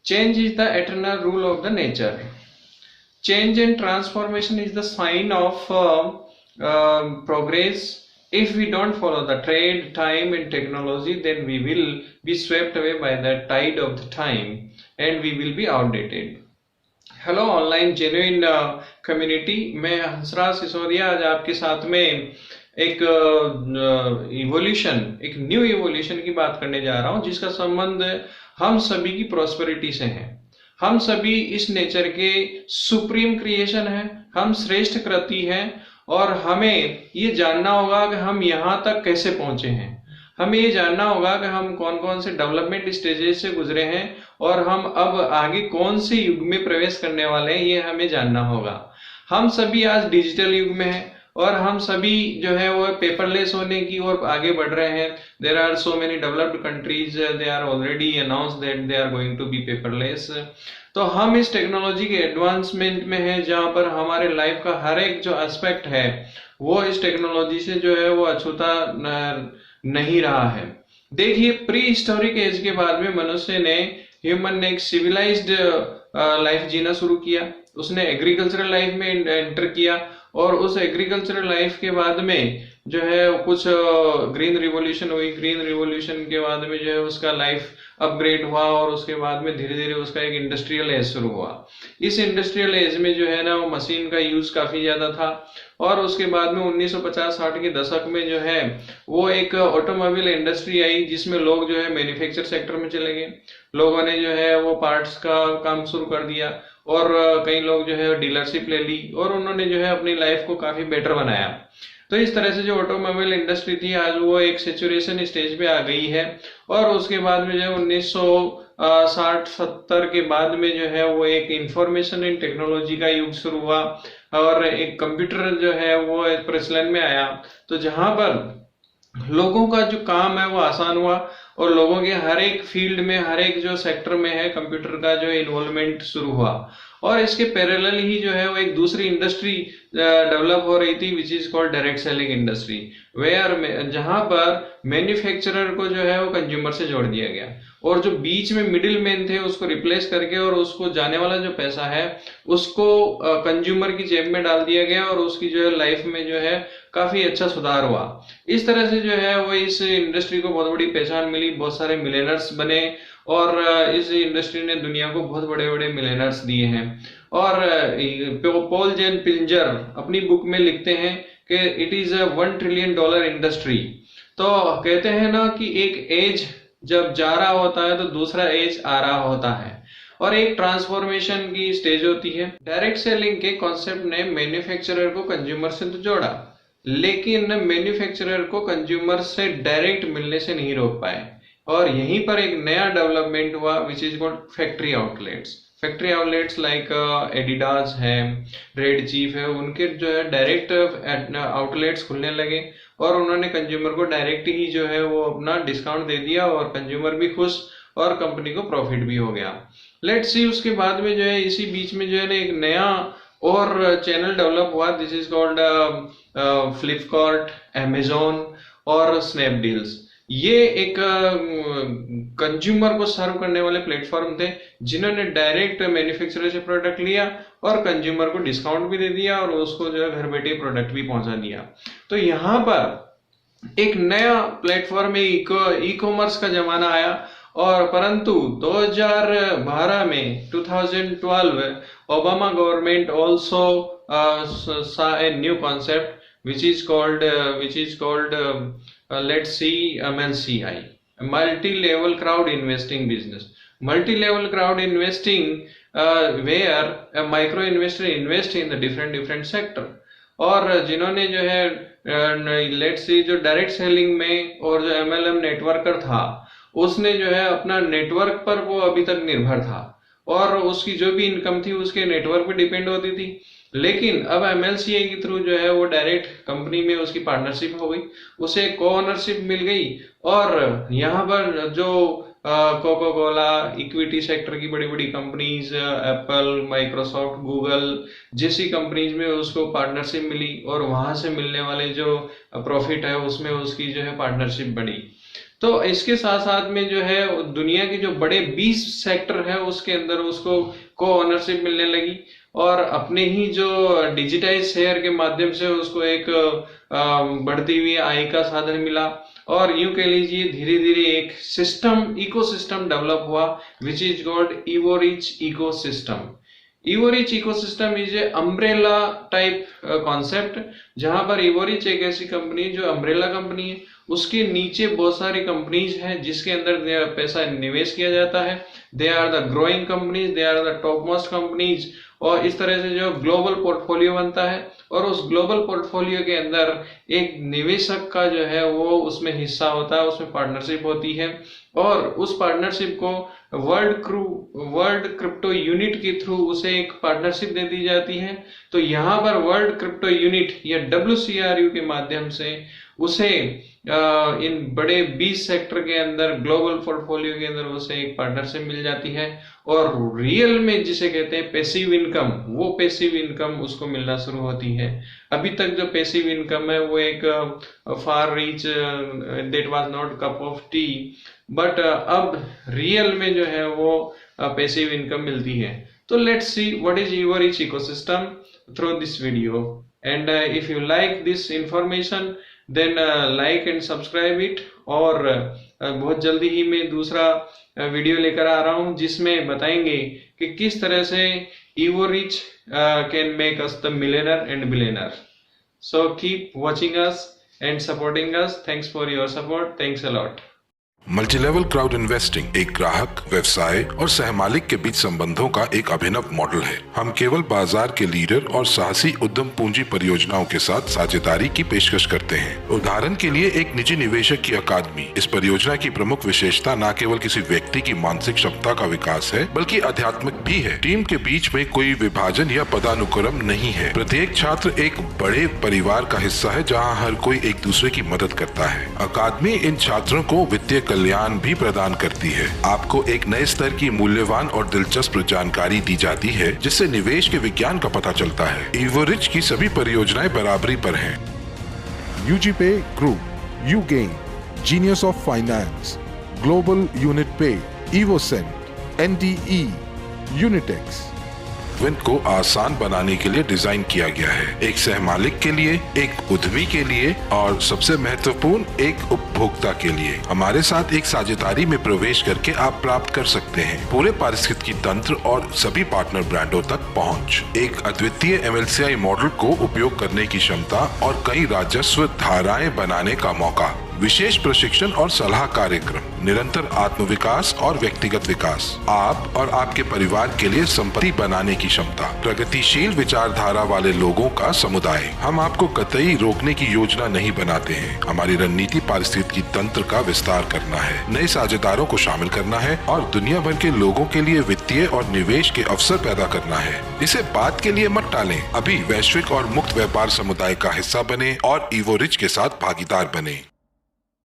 Change is the eternal rule of the nature. Change and transformation is the sign of progress. If we don't follow the trade, time and technology, then we will be swept away by the tide of the time and we will be outdated. Hello online genuine community, मैं हंसराज सिसोदिया आज आपके साथ में एक एक new evolution की बात करने जा रहा हूं, जिसका संबंध हम सभी की प्रॉस्पेरिटी से है। हम सभी इस नेचर के सुप्रीम क्रिएशन हैं, हम श्रेष्ठ कृति हैं और हमें ये जानना होगा कि हम यहाँ तक कैसे पहुंचे हैं। हमें ये जानना होगा कि हम कौन कौन से डेवलपमेंट स्टेजेस से गुजरे हैं और हम अब आगे कौन से युग में प्रवेश करने वाले हैं, ये हमें जानना होगा। हम सभी आज डिजिटल युग में हैं और हम सभी जो है वो पेपरलेस होने की ओर आगे बढ़ रहे हैं। There are so many developed countries, they are already announce that they are going to be paperless. तो हम इस टेक्नोलॉजी के एडवांसमेंट में है, जहां पर हमारे लाइफ का हर एक जो एस्पेक्ट है वो इस टेक्नोलॉजी से जो है वो अछूता नहीं रहा है। देखिए, प्री हिस्टोरिक एज के बाद में मनुष्य ने, ह्यूमन ने एक सिविलाइज्ड लाइफ जीना शुरू किया। उसने एग्रीकल्चरल लाइफ में एंटर किया और उस एग्रीकल्चरल लाइफ के बाद में जो है कुछ ग्रीन रिवॉल्यूशन हुई। ग्रीन रिवॉल्यूशन के बाद में जो है उसका लाइफ अपग्रेड हुआ और उसके बाद में धीरे धीरे उसका एक इंडस्ट्रियल एज शुरू हुआ। इस इंडस्ट्रियल एज में जो है ना वो मशीन का यूज काफी ज्यादा था और उसके बाद में 1950-60 के दशक में जो है वो एक ऑटोमोबाइल इंडस्ट्री आई, जिसमें लोग जो है मैन्युफैक्चर सेक्टर में चले गए। लोगों ने जो है वो पार्ट्स का काम शुरू कर दिया और कई लोग जो है डीलरशिप ले ली और उन्होंने जो है अपनी लाइफ को काफी बेटर बनाया। तो इस तरह से जो ऑटोमोबाइल इंडस्ट्री थी आज वो एक सेचुरेशन स्टेज पे आ गई है और उसके बाद में जो है 1960-70 के बाद में जो है वो एक इंफॉर्मेशन एंड टेक्नोलॉजी का युग शुरू हुआ और एक कंप्यूटर जो है वो प्रचलन में आया। तो जहां पर लोगों का जो काम है वो आसान हुआ और लोगों के हर एक फील्ड में, हर एक जो सेक्टर में है, कंप्यूटर का जो इन्वॉल्वमेंट शुरू हुआ। और इसके पैरेलल ही जो है वो एक दूसरी इंडस्ट्री डेवलप हो रही थी, which is called direct selling industry, where जहां पर मैन्युफैक्चरर को जो है वो कंज्यूमर से जोड़ दिया गया और जो बीच में मिडिल मैन थे उसको रिप्लेस करके और उसको जाने वाला जो पैसा है उसको कंज्यूमर की जेब में डाल दिया गया और उसकी जो है लाइफ में जो है काफी अच्छा सुधार हुआ। इस तरह से जो है वो इस इंडस्ट्री को बहुत बड़ी पहचान मिली, बहुत सारे मिलियनर्स बने और इस इंडस्ट्री ने दुनिया को बहुत बड़े बड़े मिलियनर्स दिए हैं। और पॉल जेन पिल्जर अपनी बुक में लिखते हैं कि it is a $1 trillion industry. तो कहते हैं ना कि एक एज जब जा रहा होता है तो दूसरा एज आ रहा होता है और एक ट्रांसफॉर्मेशन की स्टेज होती है। डायरेक्ट सेलिंग के कॉन्सेप्ट ने मैन्युफैक्चरर को कंज्यूमर से तो जोड़ा, लेकिन मैन्युफैक्चरर को कंज्यूमर से डायरेक्ट मिलने से नहीं रोक पाए और यहीं पर एक नया डेवलपमेंट हुआ which is called factory outlets. Factory outlets like Adidas है, रेड चीफ है, उनके जो है डायरेक्ट आउटलेट्स खुलने लगे और उन्होंने कंज्यूमर को डायरेक्ट ही जो है वो अपना डिस्काउंट दे दिया और कंज्यूमर भी खुश और कंपनी को प्रॉफिट भी हो गया। लेट्स सी उसके बाद में जो है इसी बीच में जो है ना एक नया और चैनल डेवलप हुआ, this is called Flipkart, Amazon और स्नैपडील्स। ये एक कंज्यूमर को सर्व करने वाले प्लेटफॉर्म थे जिन्होंने डायरेक्ट मैन्युफैक्चरर से प्रोडक्ट लिया और कंज्यूमर को डिस्काउंट भी दे दिया और उसको जो है घर बैठे प्रोडक्ट भी पहुंचा दिया। तो यहाँ पर एक नया प्लेटफॉर्म ई कॉमर्स का जमाना आया और परंतु 2012 में 2012 Obama government also saw a new concept which is called let's see MLCI, multi-level crowd investing business. Multi-level crowd investing where a micro investor invest in the different sector और जिन्होंने जो है लेट्स सी जो direct selling में और जो MLM networker था उसने जो है अपना नेटवर्क पर वो अभी तक निर्भर था और उसकी जो भी इनकम थी उसके नेटवर्क पे डिपेंड होती थी। लेकिन अब MLCI के थ्रू जो है वो डायरेक्ट कंपनी में उसकी पार्टनरशिप हो गई, उसे को ओनरशिप मिल गई और यहाँ पर जो कोका कोला, इक्विटी सेक्टर की बड़ी बड़ी कंपनीज, एप्पल, माइक्रोसॉफ्ट, गूगल जैसी कंपनीज में उसको पार्टनरशिप मिली और वहां से मिलने वाले जो प्रॉफिट है उसमें उसकी जो है पार्टनरशिप बढ़ी। तो इसके साथ साथ में जो है दुनिया के जो बड़े 20 सेक्टर है उसके अंदर उसको को ओनरशिप मिलने लगी, और अपने ही जो डिजिटाइज शेयर के माध्यम से उसको एक बढ़ती हुई आय का साधन मिला। और यूं कह लीजिए धीरे धीरे एक सिस्टम इकोसिस्टम डेवलप हुआ which is called Evorich ecosystem. Evorich ecosystem is a umbrella type concept, जहां पर इवोरिच एक ऐसी कंपनी जो अम्ब्रेला कंपनी है, उसके नीचे बहुत सारी कंपनीज हैं जिसके अंदर पैसा निवेश किया जाता है। They are the growing companies, they are the top most companies, और इस तरह से जो ग्लोबल पोर्टफोलियो बनता है, और उस ग्लोबल पोर्टफोलियो के अंदर एक निवेशक का जो है वो उसमें हिस्सा होता है, उसमें पार्टनरशिप होती है, और उस पार्टनरशिप को वर्ल्ड क्रिप्टो यूनिट के थ्रू उसे एक पार्टनरशिप दे दी जाती है। तो यहाँ पर वर्ल्ड क्रिप्टो यूनिट या WCRU के माध्यम से उसे इन बड़े 20 सेक्टर के अंदर ग्लोबल पोर्टफोलियो के अंदर उसे एक पार्टनरशिप मिल जाती है, और रियल में जिसे कहते हैं पैसिव इनकम, वो पैसिव इनकम उसको मिलना शुरू होती है। अभी तक जो पैसिव इनकम है वो एक far reach that was not cup of tea, but अब रियल में जो है वो पैसिव इनकम मिलती है। तो let's see what is Evorich ecosystem through this video, and if you like this information then like and subscribe it. और बहुत जल्दी ही मैं दूसरा वीडियो लेकर आ रहा हूं जिसमें बताएंगे कि किस तरह से Evorich can make us the millionaire and billionaire. So keep watching us and supporting us. Thanks for your support. Thanks a lot. Multilevel crowd investing एक ग्राहक, व्यवसाय और सहमालिक के बीच संबंधों का एक अभिनव मॉडल है। हम केवल बाजार के लीडर और साहसी उद्यम पूंजी परियोजनाओं के साथ साझेदारी की पेशकश करते हैं। उदाहरण के लिए एक निजी निवेशक की अकादमी। इस परियोजना की प्रमुख विशेषता न केवल किसी व्यक्ति की मानसिक क्षमता का विकास है, बल्कि आध्यात्मिक भी है। टीम के बीच में कोई विभाजन या पदानुक्रम नहीं है। प्रत्येक छात्र एक बड़े परिवार का हिस्सा है जहाँ हर कोई एक दूसरे की मदद करता है। अकादमी इन छात्रों को वित्तीय कल्याण भी प्रदान करती है। आपको एक नए स्तर की मूल्यवान और दिलचस्प जानकारी दी जाती है जिससे निवेश के विज्ञान का पता चलता है। इवोरिच की सभी परियोजनाएं बराबरी पर हैं। UGPay Group, YouGain, Genius of Finance, Global Unit Pay, EvoCent, NDE, Unitex। Win को आसान बनाने के लिए डिजाइन किया गया है, एक सहमालिक के लिए, एक उद्यमी के लिए और सबसे महत्वपूर्ण एक उपभोक्ता के लिए। हमारे साथ एक साझेदारी में प्रवेश करके आप प्राप्त कर सकते हैं पूरे पारिस्थितिकी तंत्र और सभी पार्टनर ब्रांडों तक पहुंच, एक अद्वितीय MLCI मॉडल को उपयोग करने की क्षमता और कई राजस्व धाराएं बनाने का मौका, विशेष प्रशिक्षण और सलाह कार्यक्रम, निरंतर आत्मविकास और व्यक्तिगत विकास, आप और आपके परिवार के लिए संपत्ति बनाने की क्षमता, प्रगतिशील विचारधारा वाले लोगों का समुदाय। हम आपको कतई रोकने की योजना नहीं बनाते हैं। हमारी रणनीति पारिस्थितिकी तंत्र का विस्तार करना है, नए साझेदारों को शामिल करना है और दुनिया भर के लोगों के लिए वित्तीय और निवेश के अवसर पैदा करना है। इसे बात के लिए मत टालें, अभी वैश्विक और मुक्त व्यापार समुदाय का हिस्सा बने और इवोरिच के साथ भागीदार बने।